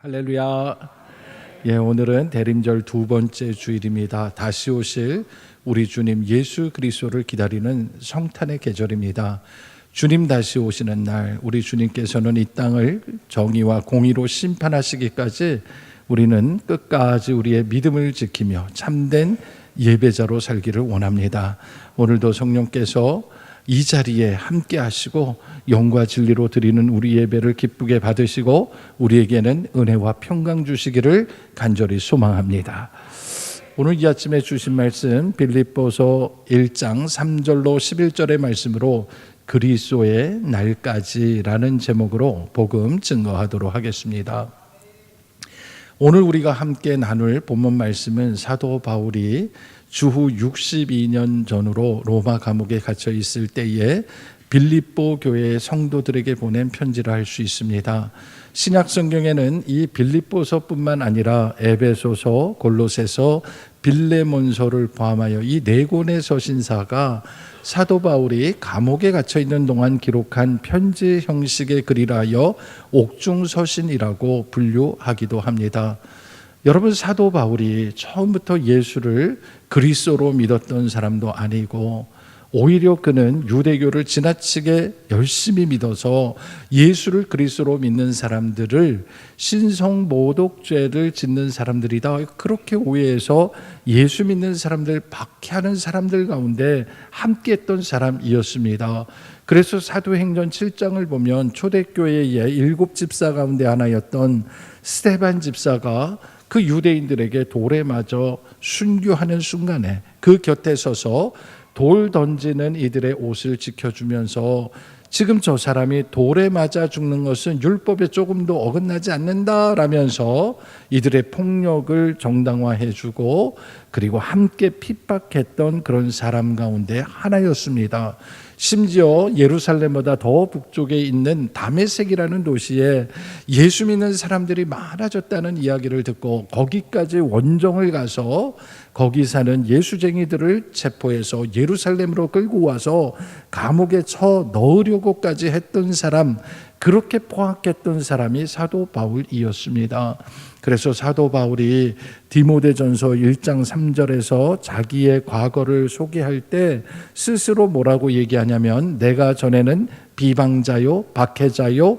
할렐루야. 예, 오늘은 대림절 두 번째 주일입니다. 다시 오실 우리 주님 예수 그리스도를 기다리는 성탄의 계절입니다. 주님 다시 오시는 날, 우리 주님께서는 이 땅을 정의와 공의로 심판하시기까지 우리는 끝까지 우리의 믿음을 지키며 참된 예배자로 살기를 원합니다. 오늘도 성령께서 이 자리에 함께 하시고 영과 진리로 드리는 우리 예배를 기쁘게 받으시고 우리에게는 은혜와 평강 주시기를 간절히 소망합니다. 오늘 이 아침에 주신 말씀 빌립보서 1장 3절로 11절의 말씀으로 그리스도의 날까지라는 제목으로 복음 증거하도록 하겠습니다. 오늘 우리가 함께 나눌 본문 말씀은 사도 바울이 주후 62년 전으로 로마 감옥에 갇혀 있을 때에 빌립보 교회의 성도들에게 보낸 편지를 할 수 있습니다. 신약 성경에는 이 빌립보서뿐만 아니라 에베소서, 골로새서, 빌레몬서를 포함하여 이 네 권의 서신사가 사도 바울이 감옥에 갇혀 있는 동안 기록한 편지 형식의 글이라 하여 옥중서신이라고 분류하기도 합니다. 여러분, 사도 바울이 처음부터 예수를 그리스도로 믿었던 사람도 아니고 오히려 그는 유대교를 지나치게 열심히 믿어서 예수를 그리스도로 믿는 사람들을 신성모독죄를 짓는 사람들이다, 그렇게 오해해서 예수 믿는 사람들 박해하는 사람들 가운데 함께했던 사람이었습니다. 그래서 사도행전 7장을 보면 초대교회의 7집사 가운데 하나였던 스데반 집사가 그 유대인들에게 돌에 맞아 순교하는 순간에 그 곁에 서서 돌 던지는 이들의 옷을 지켜주면서 지금 저 사람이 돌에 맞아 죽는 것은 율법에 조금도 어긋나지 않는다라면서 이들의 폭력을 정당화해주고 그리고 함께 핍박했던 그런 사람 가운데 하나였습니다. 심지어 예루살렘보다 더 북쪽에 있는 다메섹이라는 도시에 예수 믿는 사람들이 많아졌다는 이야기를 듣고 거기까지 원정을 가서 거기 사는 예수쟁이들을 체포해서 예루살렘으로 끌고 와서 감옥에 쳐 넣으려고까지 했던 사람, 그렇게 포악했던 사람이 사도 바울이었습니다. 그래서 사도 바울이 디모데전서 1장 3절에서 자기의 과거를 소개할 때 스스로 뭐라고 얘기하냐면 내가 전에는 비방자요, 박해자요,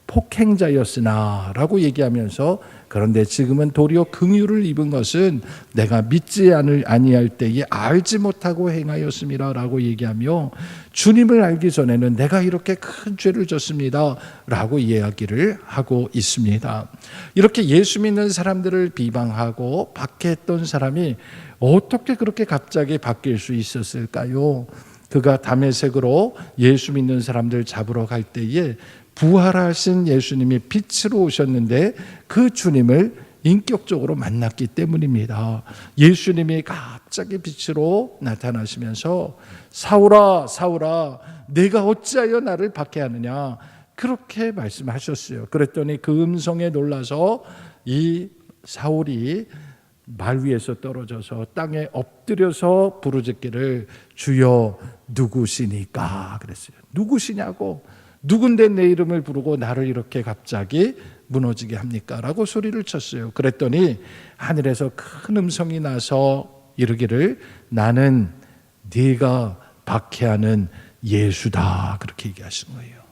폭행자였으나 라고 얘기하면서 그런데 지금은 도리어 긍휼을 입은 것은 내가 믿지 아니할 때에 알지 못하고 행하였습니다 라고 얘기하며 주님을 알기 전에는 내가 이렇게 큰 죄를 졌습니다 라고 이야기를 하고 있습니다. 이렇게 예수 믿는 사람들을 비방하고 박해했던 사람이 어떻게 그렇게 갑자기 바뀔 수 있었을까요? 그가 다메섹으로 예수 믿는 사람들 잡으러 갈 때에 부활하신 예수님이 빛으로 오셨는데 그 주님을 인격적으로 만났기 때문입니다. 예수님이 갑자기 빛으로 나타나시면서 사울아 사울아 내가 어찌하여 나를 박해하느냐 그렇게 말씀하셨어요. 그랬더니 그 음성에 놀라서 이 사울이 말 위에서 떨어져서 땅에 엎드려서 부르짖기를 주여 누구시니까 그랬어요. 누구시냐고, 누군데 내 이름을 부르고 나를 이렇게 갑자기 무너지게 합니까? 라고 소리를 쳤어요. 그랬더니 하늘에서 큰 음성이 나서 이르기를 나는 네가 박해하는 예수다, 그렇게 얘기하신 거예요.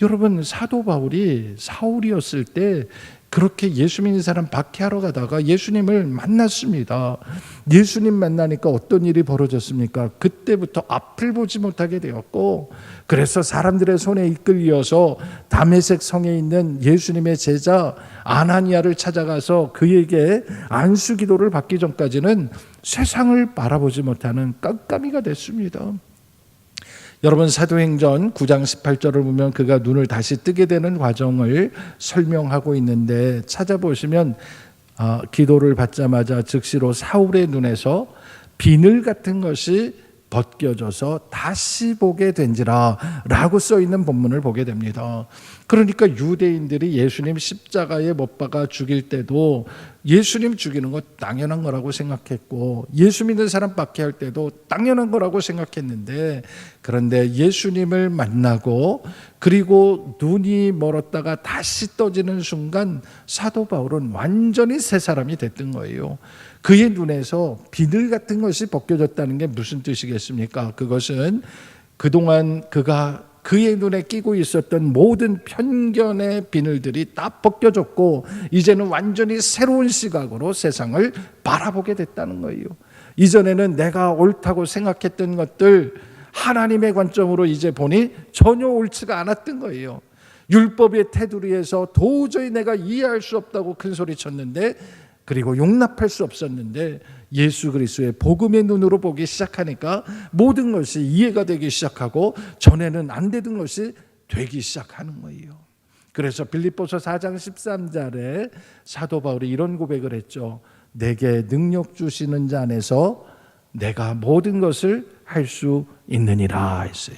여러분, 사도 바울이 사울이었을 때 그렇게 예수 믿는 사람 박해하러 가다가 예수님을 만났습니다. 예수님 만나니까 어떤 일이 벌어졌습니까? 그때부터 앞을 보지 못하게 되었고, 그래서 사람들의 손에 이끌려서 다메섹 성에 있는 예수님의 제자 아나니아를 찾아가서 그에게 안수 기도를 받기 전까지는 세상을 바라보지 못하는 깜깜이가 됐습니다. 여러분, 사도행전 9장 18절을 보면 그가 눈을 다시 뜨게 되는 과정을 설명하고 있는데 찾아보시면 기도를 받자마자 즉시로 사울의 눈에서 비늘 같은 것이 벗겨져서 다시 보게 된지라 라고 써있는 본문을 보게 됩니다. 그러니까 유대인들이 예수님 십자가에 못 박아 죽일 때도 예수님 죽이는 거 당연한 거라고 생각했고, 예수 믿는 사람 박해할 때도 당연한 거라고 생각했는데, 그런데 예수님을 만나고 그리고 눈이 멀었다가 다시 떠지는 순간 사도 바울은 완전히 새 사람이 됐던 거예요. 그의 눈에서 비늘 같은 것이 벗겨졌다는 게 무슨 뜻이겠습니까? 그것은 그동안 그의 눈에 끼고 있었던 모든 편견의 비늘들이 다 벗겨졌고, 이제는 완전히 새로운 시각으로 세상을 바라보게 됐다는 거예요. 이전에는 내가 옳다고 생각했던 것들, 하나님의 관점으로 이제 보니 전혀 옳지가 않았던 거예요. 율법의 테두리에서 도저히 내가 이해할 수 없다고 큰 소리 쳤는데, 그리고 용납할 수 없었는데, 예수 그리스도의 복음의 눈으로 보기 시작하니까 모든 것이 이해가 되기 시작하고, 전에는 안 되던 것이 되기 시작하는 거예요. 그래서 빌립보서 4장 13절에 사도 바울이 이런 고백을 했죠. 내게 능력 주시는 자 안에서 내가 모든 것을 할 수 있느니라 했어요.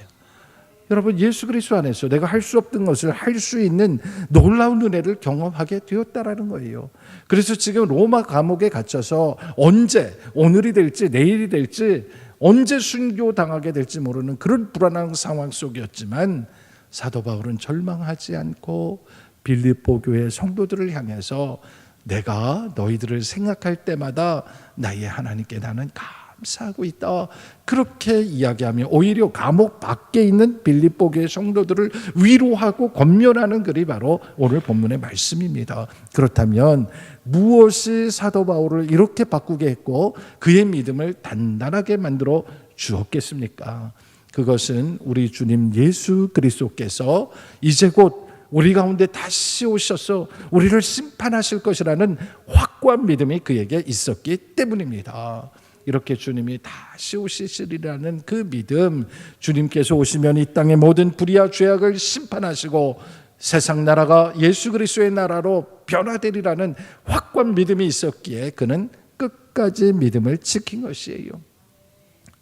여러분, 예수 그리스도 안에서 내가 할 수 없던 것을 할 수 있는 놀라운 은혜를 경험하게 되었다라는 거예요. 그래서 지금 로마 감옥에 갇혀서 언제, 오늘이 될지 내일이 될지, 언제 순교당하게 될지 모르는 그런 불안한 상황 속이었지만, 사도 바울은 절망하지 않고 빌립보 교회 성도들을 향해서 내가 너희들을 생각할 때마다 나의 하나님께 나는 감사하고 있다, 그렇게 이야기하며 오히려 감옥 밖에 있는 빌립보 교회 성도들을 위로하고 권면하는 글이 바로 오늘 본문의 말씀입니다. 그렇다면 무엇이 사도 바울을 이렇게 바꾸게 했고 그의 믿음을 단단하게 만들어 주었겠습니까? 그것은 우리 주님 예수 그리스도께서 이제 곧 우리 가운데 다시 오셔서 우리를 심판하실 것이라는 확고한 믿음이 그에게 있었기 때문입니다. 이렇게 주님이 다시 오시리라는 그 믿음, 주님께서 오시면 이 땅의 모든 불의와 죄악을 심판하시고 세상 나라가 예수 그리스도의 나라로 변화되리라는 확고한 믿음이 있었기에 그는 끝까지 믿음을 지킨 것이에요.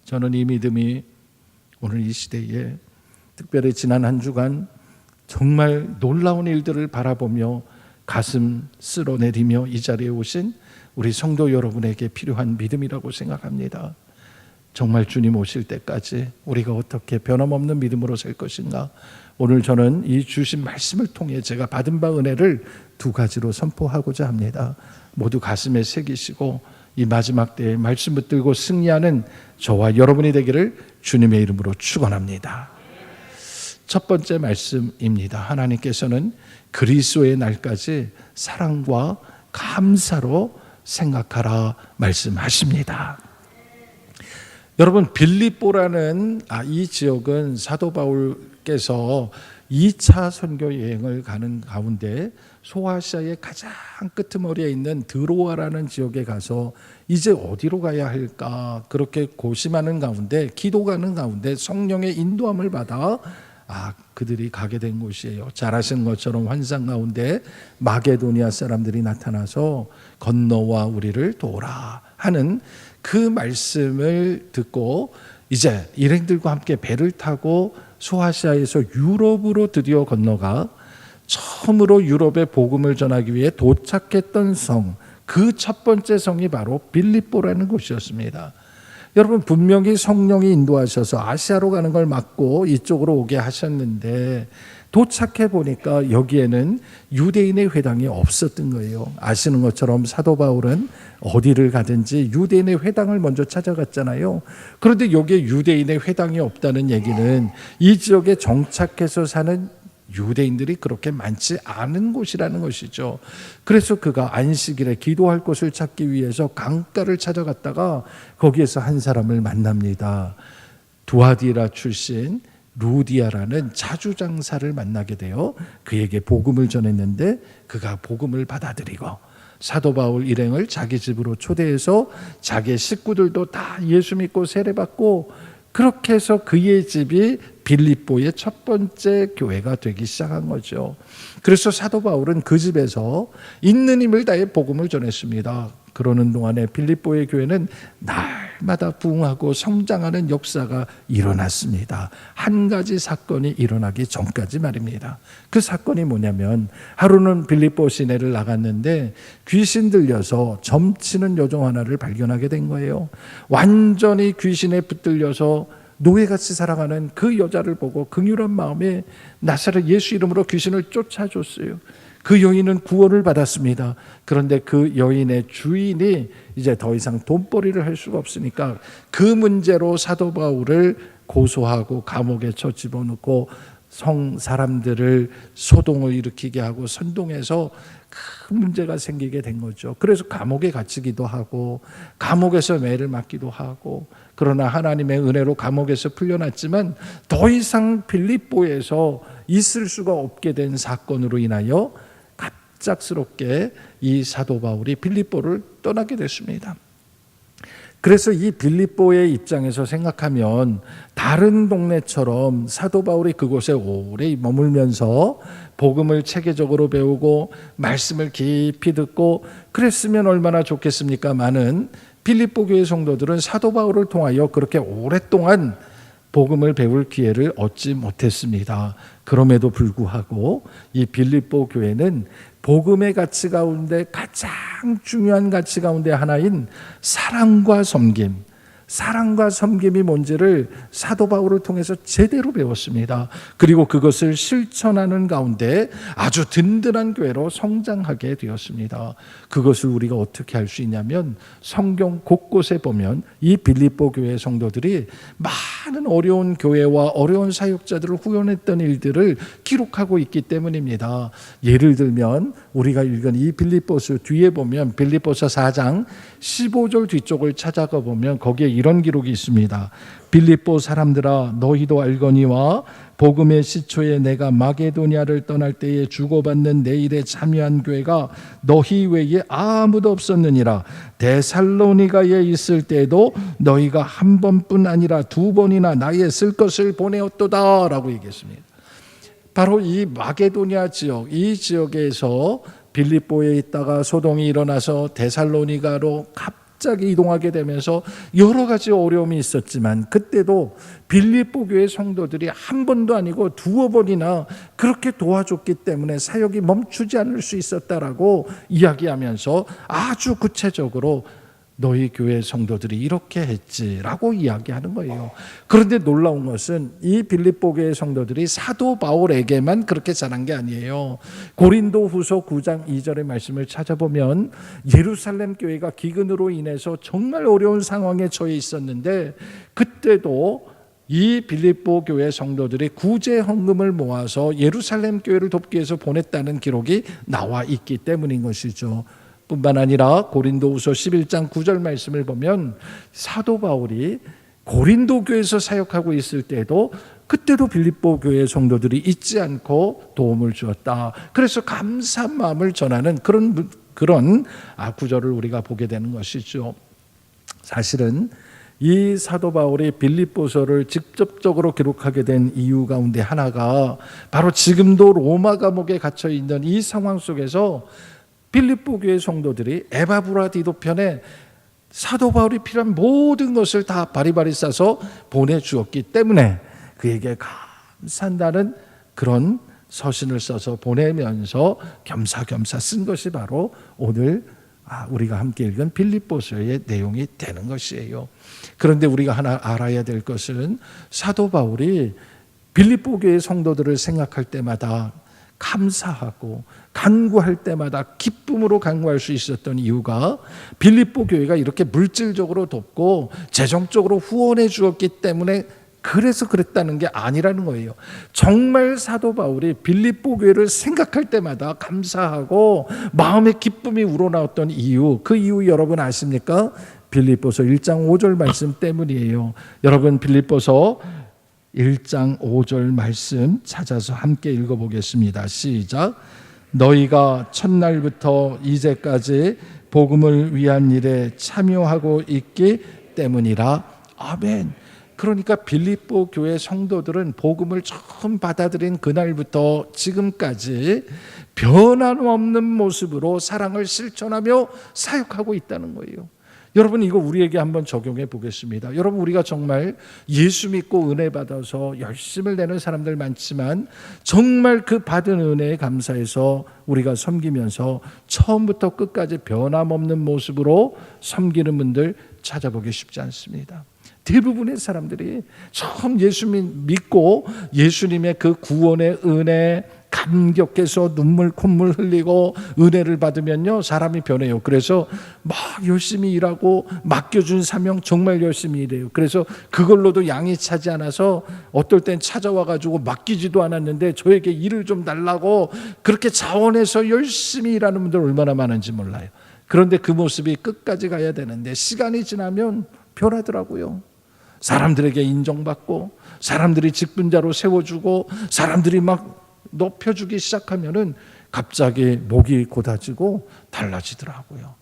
저는 이 믿음이 오늘 이 시대에, 특별히 지난 한 주간 정말 놀라운 일들을 바라보며 가슴 쓸어내리며 이 자리에 오신 우리 성도 여러분에게 필요한 믿음이라고 생각합니다. 정말 주님 오실 때까지 우리가 어떻게 변함없는 믿음으로 살 것인가, 오늘 저는 이 주신 말씀을 통해 제가 받은 바 은혜를 두 가지로 선포하고자 합니다. 모두 가슴에 새기시고 이 마지막 때에 말씀 붙들고 승리하는 저와 여러분이 되기를 주님의 이름으로 축원합니다. 첫 번째 말씀입니다. 하나님께서는 그리스도의 날까지 사랑과 감사로 생각하라 말씀하십니다. 여러분, 빌립보라는 이 지역은 사도 바울께서 2차 선교 여행을 가는 가운데 소아시아의 가장 끄트머리에 있는 드로아라는 지역에 가서 이제 어디로 가야 할까 그렇게 고심하는 가운데, 기도가는 가운데 성령의 인도함을 받아 그들이 가게 된 곳이에요. 잘 아시는 것처럼 환상 가운데 마게도니아 사람들이 나타나서 건너와 우리를 도우라 하는 그 말씀을 듣고 이제 일행들과 함께 배를 타고 소아시아에서 유럽으로 드디어 건너가 처음으로 유럽에 복음을 전하기 위해 도착했던 성, 그 첫 번째 성이 바로 빌립보라는 곳이었습니다. 여러분, 분명히 성령이 인도하셔서 아시아로 가는 걸 막고 이쪽으로 오게 하셨는데 도착해 보니까 여기에는 유대인의 회당이 없었던 거예요. 아시는 것처럼 사도 바울은 어디를 가든지 유대인의 회당을 먼저 찾아갔잖아요. 그런데 여기에 유대인의 회당이 없다는 얘기는 이 지역에 정착해서 사는 유대인들이 그렇게 많지 않은 곳이라는 것이죠. 그래서 그가 안식일에 기도할 곳을 찾기 위해서 강가를 찾아갔다가 거기에서 한 사람을 만납니다. 두아디라 출신 루디아라는 자주장사를 만나게 되어 그에게 복음을 전했는데 그가 복음을 받아들이고 사도 바울 일행을 자기 집으로 초대해서 자기 식구들도 다 예수 믿고 세례받고, 그렇게 해서 그의 집이 빌립보의 첫 번째 교회가 되기 시작한 거죠. 그래서 사도 바울은 그 집에서 있는 힘을 다해 복음을 전했습니다. 그러는 동안에 빌립보의 교회는 날 날마다 부흥하고 성장하는 역사가 일어났습니다. 한 가지 사건이 일어나기 전까지 말입니다. 그 사건이 뭐냐면 하루는 빌립보 시내를 나갔는데 귀신 들려서 점치는 여종 하나를 발견하게 된 거예요. 완전히 귀신에 붙들려서 노예같이 살아가는 그 여자를 보고 긍휼한 마음에 나사렛 예수 이름으로 귀신을 쫓아줬어요. 그 여인은 구원을 받았습니다. 그런데 그 여인의 주인이 이제 더 이상 돈벌이를 할 수가 없으니까 그 문제로 사도 바울을 고소하고 감옥에 집어넣고 사람들을 소동을 일으키게 하고 선동해서 큰 문제가 생기게 된 거죠. 그래서 감옥에 갇히기도 하고 감옥에서 매를 맞기도 하고, 그러나 하나님의 은혜로 감옥에서 풀려났지만 더 이상 빌립보에서 있을 수가 없게 된 사건으로 인하여 갑작스럽게 이 사도 바울이 빌립보를 떠나게 됐습니다. 그래서 이 빌립보의 입장에서 생각하면 다른 동네처럼 사도 바울이 그곳에 오래 머물면서 복음을 체계적으로 배우고 말씀을 깊이 듣고 그랬으면 얼마나 좋겠습니까? 많은 빌립보 교회 성도들은 사도 바울을 통하여 그렇게 오랫동안 복음을 배울 기회를 얻지 못했습니다. 그럼에도 불구하고 이 빌립보 교회는 복음의 가치 가운데 가장 중요한 가치 가운데 하나인 사랑과 섬김이 뭔지를 사도 바울을 통해서 제대로 배웠습니다. 그리고 그것을 실천하는 가운데 아주 든든한 교회로 성장하게 되었습니다. 그것을 우리가 어떻게 할 수 있냐면 성경 곳곳에 보면 이 빌립보 교회 성도들이 많은 어려운 교회와 어려운 사역자들을 후원했던 일들을 기록하고 있기 때문입니다. 예를 들면 우리가 읽은 이 빌립보서 뒤에 보면 빌립보서 4장 15절 뒤쪽을 찾아가 보면 거기에 이런 기록이 있습니다. 빌립보 사람들아 너희도 알거니와 복음의 시초에 내가 마게도냐를 떠날 때에 주고받는 내 일에 참여한 교회가 너희 외에 아무도 없었느니라. 데살로니가에 있을 때에도 너희가 한 번뿐 아니라 두 번이나 나의 쓸 것을 보내었도다 라고 얘기했습니다. 바로 이 마게도냐 지역, 이 지역에서 빌립보에 있다가 소동이 일어나서 데살로니가로 갑자기 이동하게 되면서 여러 가지 어려움이 있었지만 그때도 빌립보 교회 성도들이 한 번도 아니고 두어 번이나 그렇게 도와줬기 때문에 사역이 멈추지 않을 수 있었다라고 이야기하면서 아주 구체적으로 너희 교회 성도들이 이렇게 했지라고 이야기하는 거예요. 그런데 놀라운 것은 이 빌립보 교회 성도들이 사도 바울에게만 그렇게 잘한 게 아니에요. 고린도 후서 9장 2절의 말씀을 찾아보면 예루살렘 교회가 기근으로 인해서 정말 어려운 상황에 처해 있었는데 그때도 이 빌립보 교회 성도들이 구제 헌금을 모아서 예루살렘 교회를 돕기 위해서 보냈다는 기록이 나와 있기 때문인 것이죠. 뿐만 아니라 고린도후서 11장 9절 말씀을 보면 사도 바울이 고린도 교회에서 사역하고 있을 때도 그때도 빌립보 교회 성도들이 잊지 않고 도움을 주었다. 그래서 감사한 마음을 전하는 그런 구절을 우리가 보게 되는 것이죠. 사실은 이 사도 바울이 빌립보서를 직접적으로 기록하게 된 이유 가운데 하나가 바로 지금도 로마 감옥에 갇혀 있는 이 상황 속에서 빌립보 교회 성도들이 에바브라 디도편에 사도 바울이 필요한 모든 것을 다 바리바리 싸서 보내주었기 때문에 그에게 감사한다는 그런 서신을 써서 보내면서 겸사겸사 쓴 것이 바로 오늘 우리가 함께 읽은 빌립보서의 내용이 되는 것이에요. 그런데 우리가 하나 알아야 될 것은 사도 바울이 빌립보 교회 성도들을 생각할 때마다 감사하고 간구할 때마다 기쁨으로 간구할 수 있었던 이유가 빌립보 교회가 이렇게 물질적으로 돕고 재정적으로 후원해 주었기 때문에 그래서 그랬다는 게 아니라는 거예요. 정말 사도 바울이 빌립보 교회를 생각할 때마다 감사하고 마음의 기쁨이 우러나왔던 이유, 그 이유 여러분 아십니까? 빌립보서 1장 5절 말씀 때문이에요. 여러분 빌립보서 1장 5절 말씀 찾아서 함께 읽어보겠습니다. 시작. 너희가 첫날부터 이제까지 복음을 위한 일에 참여하고 있기 때문이라. 아멘. 그러니까 빌립보 교회 성도들은 복음을 처음 받아들인 그날부터 지금까지 변함없는 모습으로 사랑을 실천하며 사역하고 있다는 거예요. 여러분 이거 우리에게 한번 적용해 보겠습니다. 여러분 우리가 정말 예수 믿고 은혜 받아서 열심을 내는 사람들 많지만 정말 그 받은 은혜에 감사해서 우리가 섬기면서 처음부터 끝까지 변함없는 모습으로 섬기는 분들 찾아보기 쉽지 않습니다. 대부분의 사람들이 처음 예수 믿고 예수님의 그 구원의 은혜 감격해서 눈물 콧물 흘리고 은혜를 받으면요 사람이 변해요. 그래서 막 열심히 일하고 맡겨준 사명 정말 열심히 일해요. 그래서 그걸로도 양이 차지 않아서 어떨 땐 찾아와가지고 맡기지도 않았는데 저에게 일을 좀 달라고 그렇게 자원해서 열심히 일하는 분들 얼마나 많은지 몰라요. 그런데 그 모습이 끝까지 가야 되는데 시간이 지나면 변하더라고요. 사람들에게 인정받고 사람들이 직분자로 세워주고 사람들이 막 높여주기 시작하면은 갑자기 목이 곧아지고 달라지더라고요.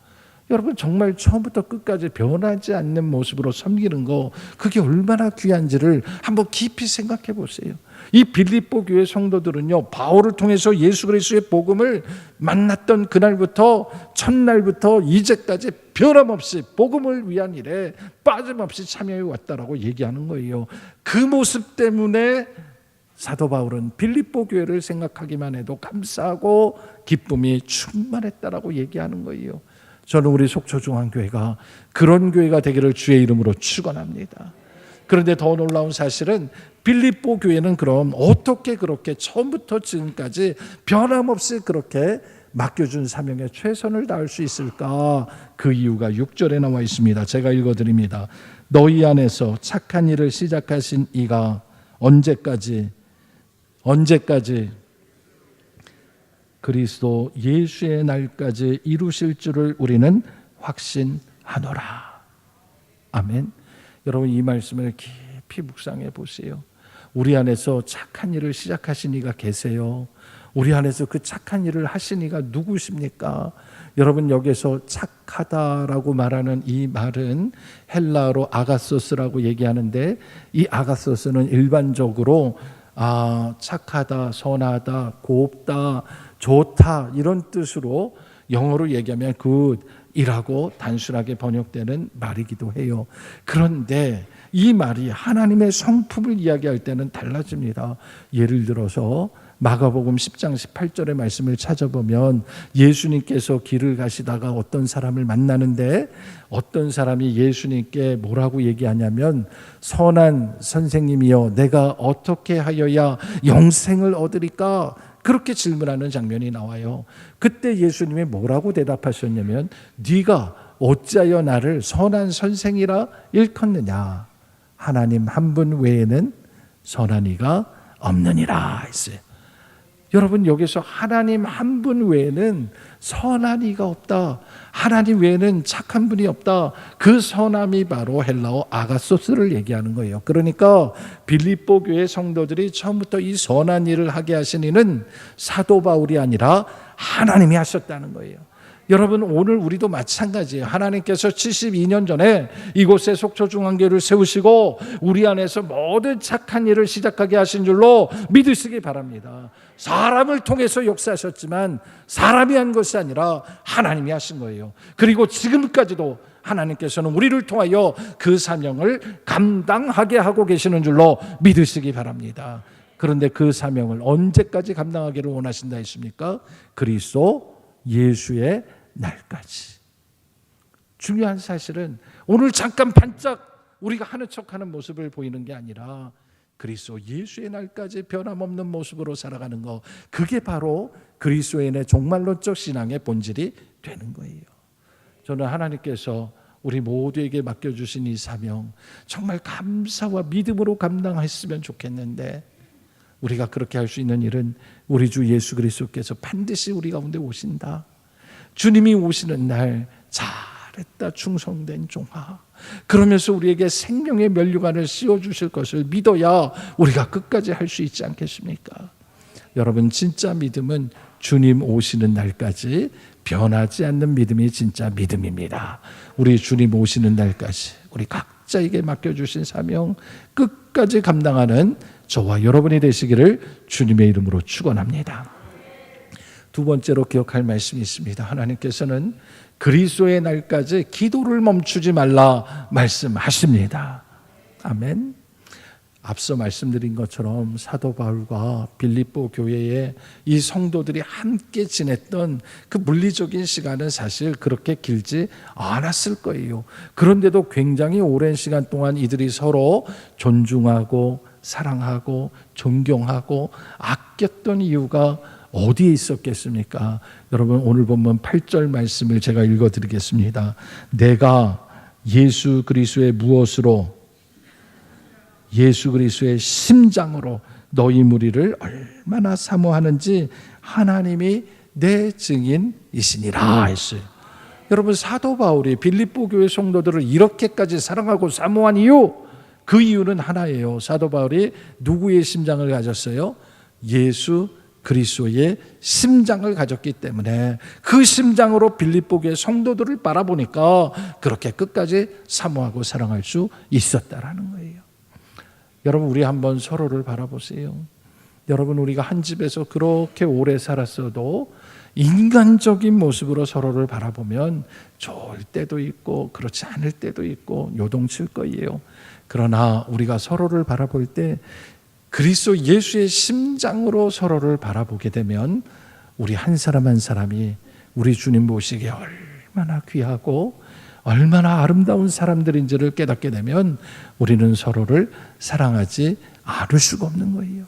여러분 정말 처음부터 끝까지 변하지 않는 모습으로 섬기는 거 그게 얼마나 귀한지를 한번 깊이 생각해 보세요. 이 빌립보 교회 성도들은요 바울을 통해서 예수 그리스도의 복음을 만났던 그날부터 첫날부터 이제까지 변함없이 복음을 위한 일에 빠짐없이 참여해 왔다라고 얘기하는 거예요. 그 모습 때문에 사도 바울은 빌립보 교회를 생각하기만 해도 감사하고 기쁨이 충만했다라고 얘기하는 거예요. 저는 우리 속초중앙교회가 그런 교회가 되기를 주의 이름으로 축원합니다. 그런데 더 놀라운 사실은 빌립보 교회는 그럼 어떻게 그렇게 처음부터 지금까지 변함없이 그렇게 맡겨준 사명에 최선을 다할 수 있을까? 그 이유가 6절에 나와 있습니다. 제가 읽어드립니다. 너희 안에서 착한 일을 시작하신 이가 언제까지 그리스도 예수의 날까지 이루실 줄을 우리는 확신하노라. 아멘. 여러분 이 말씀을 깊이 묵상해 보세요. 우리 안에서 착한 일을 시작하신 이가 계세요. 우리 안에서 그 착한 일을 하신 이가 누구십니까? 여러분 여기서 착하다라고 말하는 이 말은 헬라어로 아가소스라고 얘기하는데 이 아가소스는 일반적으로 착하다, 선하다, 곱다, 좋다 이런 뜻으로 영어로 얘기하면 굿이라고 단순하게 번역되는 말이기도 해요. 그런데 이 말이 하나님의 성품을 이야기할 때는 달라집니다. 예를 들어서 마가복음 10장 18절의 말씀을 찾아보면 예수님께서 길을 가시다가 어떤 사람을 만나는데 어떤 사람이 예수님께 뭐라고 얘기하냐면 선한 선생님이여 내가 어떻게 하여야 영생을 얻으리까 그렇게 질문하는 장면이 나와요. 그때 예수님이 뭐라고 대답하셨냐면 네가 어찌하여 나를 선한 선생이라 일컫느냐 하나님 한 분 외에는 선한 이가 없느니라 했어요. 여러분 여기서 하나님 한 분 외에는 선한 이가 없다. 하나님 외에는 착한 분이 없다. 그 선함이 바로 헬라어 아가소스를 얘기하는 거예요. 그러니까 빌립보 교회 성도들이 처음부터 이 선한 일을 하게 하신 이는 사도 바울이 아니라 하나님이 하셨다는 거예요. 여러분 오늘 우리도 마찬가지예요. 하나님께서 72년 전에 이곳에 속초중앙교회를 세우시고 우리 안에서 모든 착한 일을 시작하게 하신 줄로 믿으시기 바랍니다. 사람을 통해서 역사하셨지만 사람이 한 것이 아니라 하나님이 하신 거예요. 그리고 지금까지도 하나님께서는 우리를 통하여 그 사명을 감당하게 하고 계시는 줄로 믿으시기 바랍니다. 그런데 그 사명을 언제까지 감당하기를 원하신다 했습니까? 그리스도 예수의 날까지. 중요한 사실은 오늘 잠깐 반짝 우리가 하는 척하는 모습을 보이는 게 아니라 그리스도 예수의 날까지 변함없는 모습으로 살아가는 거 그게 바로 그리스도인의 종말론적 신앙의 본질이 되는 거예요. 저는 하나님께서 우리 모두에게 맡겨주신 이 사명 정말 감사와 믿음으로 감당했으면 좋겠는데 우리가 그렇게 할 수 있는 일은 우리 주 예수 그리스도께서 반드시 우리 가운데 오신다. 주님이 오시는 날 잘했다 충성된 종아 그러면서 우리에게 생명의 면류관을 씌워주실 것을 믿어야 우리가 끝까지 할 수 있지 않겠습니까? 여러분 진짜 믿음은 주님 오시는 날까지 변하지 않는 믿음이 진짜 믿음입니다. 우리 주님 오시는 날까지 우리 각자에게 맡겨주신 사명 끝까지 감당하는 저와 여러분이 되시기를 주님의 이름으로 축원합니다. 두 번째로 기억할 말씀이 있습니다. 하나님께서는 그리스도의 날까지 기도를 멈추지 말라 말씀하십니다. 아멘. 앞서 말씀드린 것처럼 사도 바울과 빌립보 교회에 이 성도들이 함께 지냈던 그 물리적인 시간은 사실 그렇게 길지 않았을 거예요. 그런데도 굉장히 오랜 시간 동안 이들이 서로 존중하고 사랑하고 존경하고 아꼈던 이유가 어디에 있었겠습니까? 여러분, 오늘 본문 8절 말씀을 제가 읽어드리겠습니다. 내가 예수 그리스도의 무엇으로, 예수 그리스도의 심장으로 너희 무리를 얼마나 사모하는지 하나님이 내 증인이시니라 했어요. 여러분, 사도 바울이 빌립보 교회 성도들을 이렇게까지 사랑하고 사모한 이유, 그 이유는 하나예요. 사도 바울이 누구의 심장을 가졌어요? 예수 그리스도의 심장을 가졌기 때문에 그 심장으로 빌립보 교회 성도들을 바라보니까 그렇게 끝까지 사모하고 사랑할 수 있었다라는 거예요. 여러분, 우리 한번 서로를 바라보세요. 여러분, 우리가 한 집에서 그렇게 오래 살았어도 인간적인 모습으로 서로를 바라보면 좋을 때도 있고 그렇지 않을 때도 있고 요동칠 거예요. 그러나 우리가 서로를 바라볼 때 그리스도 예수의 심장으로 서로를 바라보게 되면 우리 한 사람 한 사람이 우리 주님 보시기에 얼마나 귀하고 얼마나 아름다운 사람들인지를 깨닫게 되면 우리는 서로를 사랑하지 않을 수가 없는 거예요.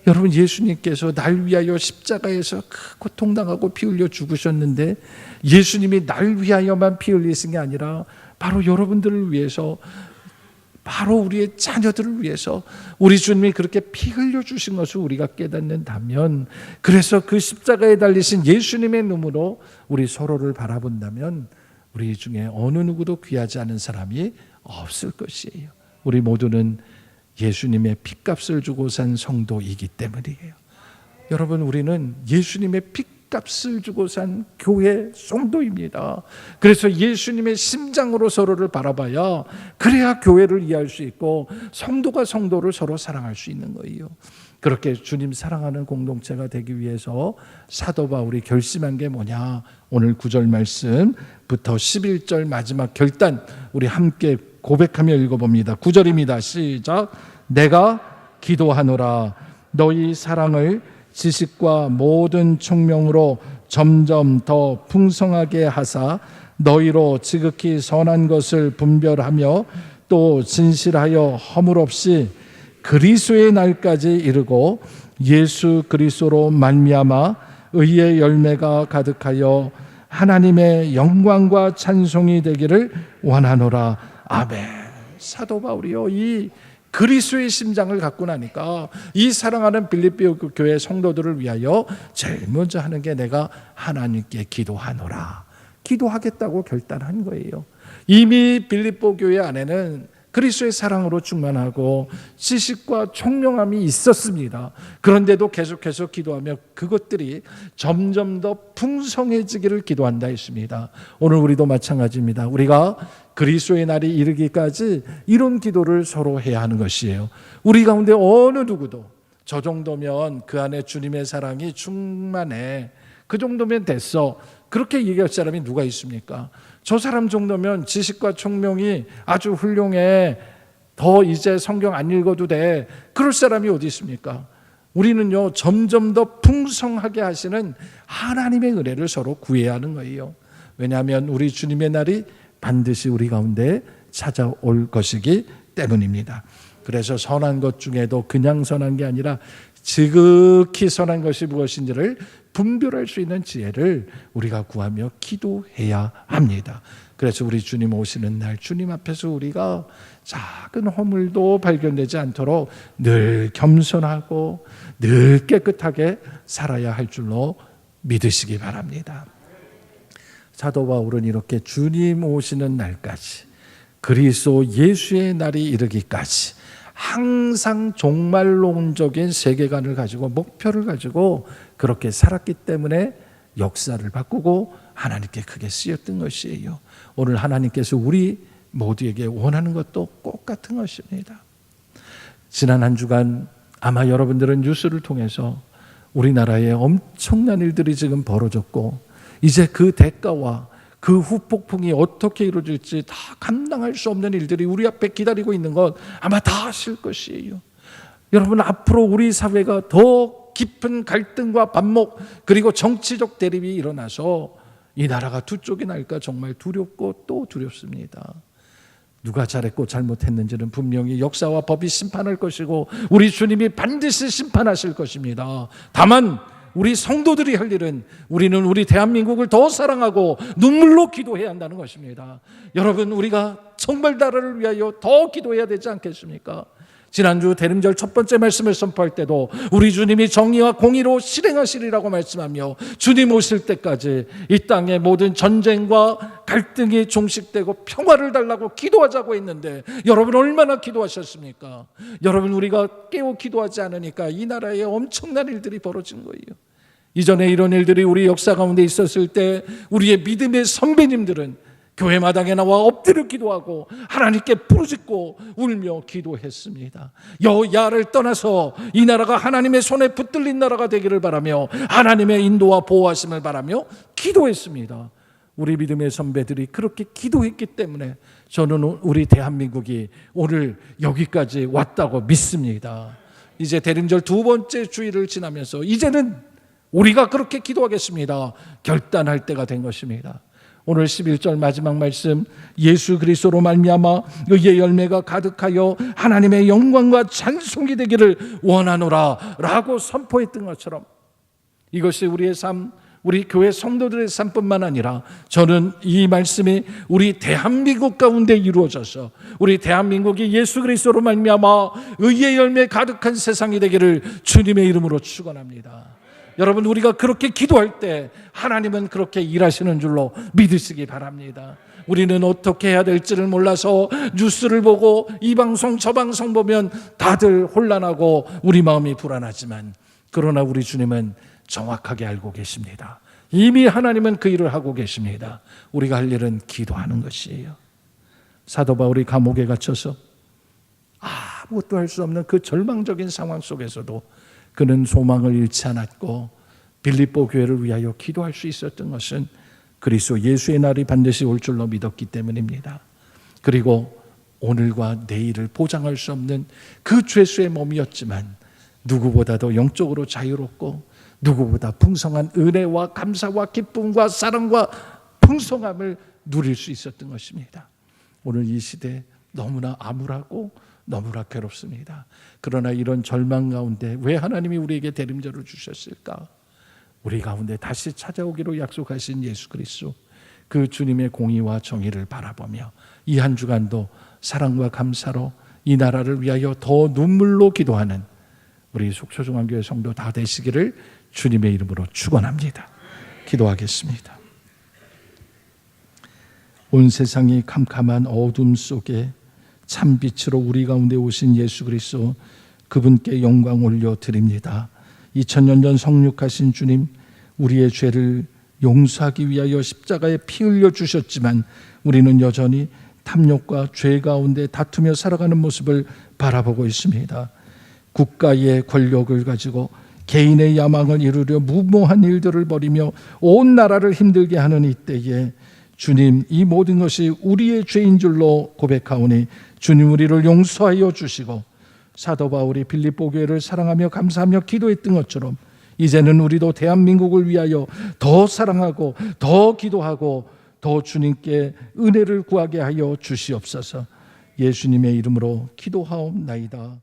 여러분, 예수님께서 날 위하여 십자가에서 그 고통당하고 피 흘려 죽으셨는데 예수님이 날 위하여만 피 흘리신 게 아니라 바로 여러분들을 위해서, 바로 우리의 자녀들을 위해서 우리 주님이 그렇게 피 흘려 주신 것을 우리가 깨닫는다면, 그래서 그 십자가에 달리신 예수님의 눈으로 우리 서로를 바라본다면 우리 중에 어느 누구도 귀하지 않은 사람이 없을 것이에요. 우리 모두는 예수님의 핏값을 주고 산 성도이기 때문이에요. 여러분, 우리는 예수님의 핏값을 주고 산 교회 성도입니다. 그래서 예수님의 심장으로 서로를 바라봐야, 그래야 교회를 이해할 수 있고 성도가 성도를 서로 사랑할 수 있는 거예요. 그렇게 주님 사랑하는 공동체가 되기 위해서 사도 바울이 결심한 게 뭐냐? 오늘 9절 말씀부터 11절 마지막 결단 우리 함께 고백하며 읽어봅니다. 9절입니다. 시작. 내가 기도하노라 너희 사랑을 지식과 모든 총명으로 점점 더 풍성하게 하사 너희로 지극히 선한 것을 분별하며 또 진실하여 허물 없이 그리스도의 날까지 이르고 예수 그리스도로 말미암아 의의 열매가 가득하여 하나님의 영광과 찬송이 되기를 원하노라. 아멘. 사도 바울이요, 이 그리스도의 심장을 갖고 나니까 이 사랑하는 빌립보 교회 성도들을 위하여 제일 먼저 하는 게 내가 하나님께 기도하노라. 기도하겠다고 결단한 거예요. 이미 빌립보 교회 안에는 그리스도의 사랑으로 충만하고 지식과 총명함이 있었습니다. 그런데도 계속해서 기도하며 그것들이 점점 더 풍성해지기를 기도한다 했습니다. 오늘 우리도 마찬가지입니다. 우리가 그리스도의 날이 이르기까지 이런 기도를 서로 해야 하는 것이에요. 우리 가운데 어느 누구도 저 정도면 그 안에 주님의 사랑이 충만해, 그 정도면 됐어, 그렇게 얘기할 사람이 누가 있습니까? 저 사람 정도면 지식과 총명이 아주 훌륭해, 더 이제 성경 안 읽어도 돼, 그럴 사람이 어디 있습니까? 우리는요, 점점 더 풍성하게 하시는 하나님의 은혜를 서로 구해야 하는 거예요. 왜냐하면 우리 주님의 날이 반드시 우리 가운데 찾아올 것이기 때문입니다. 그래서 선한 것 중에도 그냥 선한 게 아니라 지극히 선한 것이 무엇인지를 분별할 수 있는 지혜를 우리가 구하며 기도해야 합니다. 그래서 우리 주님 오시는 날 주님 앞에서 우리가 작은 허물도 발견되지 않도록 늘 겸손하고 늘 깨끗하게 살아야 할 줄로 믿으시기 바랍니다. 사도 바울은 이렇게 주님 오시는 날까지, 그리스도 예수의 날이 이르기까지 항상 종말론적인 세계관을 가지고 목표를 가지고 그렇게 살았기 때문에 역사를 바꾸고 하나님께 크게 쓰였던 것이에요. 오늘 하나님께서 우리 모두에게 원하는 것도 똑같은 것입니다. 지난 한 주간 아마 여러분들은 뉴스를 통해서 우리나라에 엄청난 일들이 지금 벌어졌고 이제 그 대가와 그 후폭풍이 어떻게 이루어질지 다 감당할 수 없는 일들이 우리 앞에 기다리고 있는 것 아마 다 아실 것이에요. 여러분, 앞으로 우리 사회가 더 깊은 갈등과 반목 그리고 정치적 대립이 일어나서 이 나라가 두 쪽이 날까 정말 두렵고 또 두렵습니다. 누가 잘했고 잘못했는지는 분명히 역사와 법이 심판할 것이고 우리 주님이 반드시 심판하실 것입니다. 다만 우리 성도들이 할 일은 우리는 우리 대한민국을 더 사랑하고 눈물로 기도해야 한다는 것입니다. 여러분, 우리가 정말 나라를 위하여 더 기도해야 되지 않겠습니까? 지난주 대림절 첫 번째 말씀을 선포할 때도 우리 주님이 정의와 공의로 실행하시리라고 말씀하며 주님 오실 때까지 이 땅의 모든 전쟁과 갈등이 종식되고 평화를 달라고 기도하자고 했는데 여러분 얼마나 기도하셨습니까? 여러분, 우리가 깨어 기도하지 않으니까 이 나라에 엄청난 일들이 벌어진 거예요. 이전에 이런 일들이 우리 역사 가운데 있었을 때 우리의 믿음의 선배님들은 교회 마당에 나와 엎드려 기도하고 하나님께 부르짖고 울며 기도했습니다. 여야를 떠나서 이 나라가 하나님의 손에 붙들린 나라가 되기를 바라며 하나님의 인도와 보호하심을 바라며 기도했습니다. 우리 믿음의 선배들이 그렇게 기도했기 때문에 저는 우리 대한민국이 오늘 여기까지 왔다고 믿습니다. 이제 대림절 두 번째 주일을 지나면서 이제는 우리가 그렇게 기도하겠습니다. 결단할 때가 된 것입니다. 오늘 11절 마지막 말씀, 예수 그리스도로 말미암아 의의 열매가 가득하여 하나님의 영광과 찬송이 되기를 원하노라 라고 선포했던 것처럼 이것이 우리의 삶, 우리 교회 성도들의 삶뿐만 아니라 저는 이 말씀이 우리 대한민국 가운데 이루어져서 우리 대한민국이 예수 그리스도로 말미암아 의의 열매 가득한 세상이 되기를 주님의 이름으로 축원합니다. 여러분, 우리가 그렇게 기도할 때 하나님은 그렇게 일하시는 줄로 믿으시기 바랍니다. 우리는 어떻게 해야 될지를 몰라서 뉴스를 보고 이 방송 저 방송 보면 다들 혼란하고 우리 마음이 불안하지만 그러나 우리 주님은 정확하게 알고 계십니다. 이미 하나님은 그 일을 하고 계십니다. 우리가 할 일은 기도하는 것이에요. 사도 바울이 감옥에 갇혀서 아무것도 할 수 없는 그 절망적인 상황 속에서도 그는 소망을 잃지 않았고 빌립보 교회를 위하여 기도할 수 있었던 것은 그리스도 예수의 날이 반드시 올 줄로 믿었기 때문입니다. 그리고 오늘과 내일을 보장할 수 없는 그 죄수의 몸이었지만 누구보다도 영적으로 자유롭고 누구보다 풍성한 은혜와 감사와 기쁨과 사랑과 풍성함을 누릴 수 있었던 것입니다. 오늘 이 시대 너무나 암울하고 너무나 괴롭습니다. 그러나 이런 절망 가운데 왜 하나님이 우리에게 대림절을 주셨을까? 우리 가운데 다시 찾아오기로 약속하신 예수 그리스도, 그 주님의 공의와 정의를 바라보며 이 한 주간도 사랑과 감사로 이 나라를 위하여 더 눈물로 기도하는 우리 속초중앙교회 성도 다 되시기를 주님의 이름으로 축원합니다. 기도하겠습니다. 온 세상이 캄캄한 어둠 속에 참 빛으로 우리 가운데 오신 예수 그리스도, 그분께 영광 올려드립니다. 2000년 전 성육하신 주님, 우리의 죄를 용서하기 위하여 십자가에 피 흘려 주셨지만 우리는 여전히 탐욕과 죄 가운데 다투며 살아가는 모습을 바라보고 있습니다. 국가의 권력을 가지고 개인의 야망을 이루려 무모한 일들을 벌이며 온 나라를 힘들게 하는 이때에 주님, 이 모든 것이 우리의 죄인 줄로 고백하오니 주님 우리를 용서하여 주시고 사도 바울이 빌립보 교회를 사랑하며 감사하며 기도했던 것처럼 이제는 우리도 대한민국을 위하여 더 사랑하고 더 기도하고 더 주님께 은혜를 구하게 하여 주시옵소서. 예수님의 이름으로 기도하옵나이다.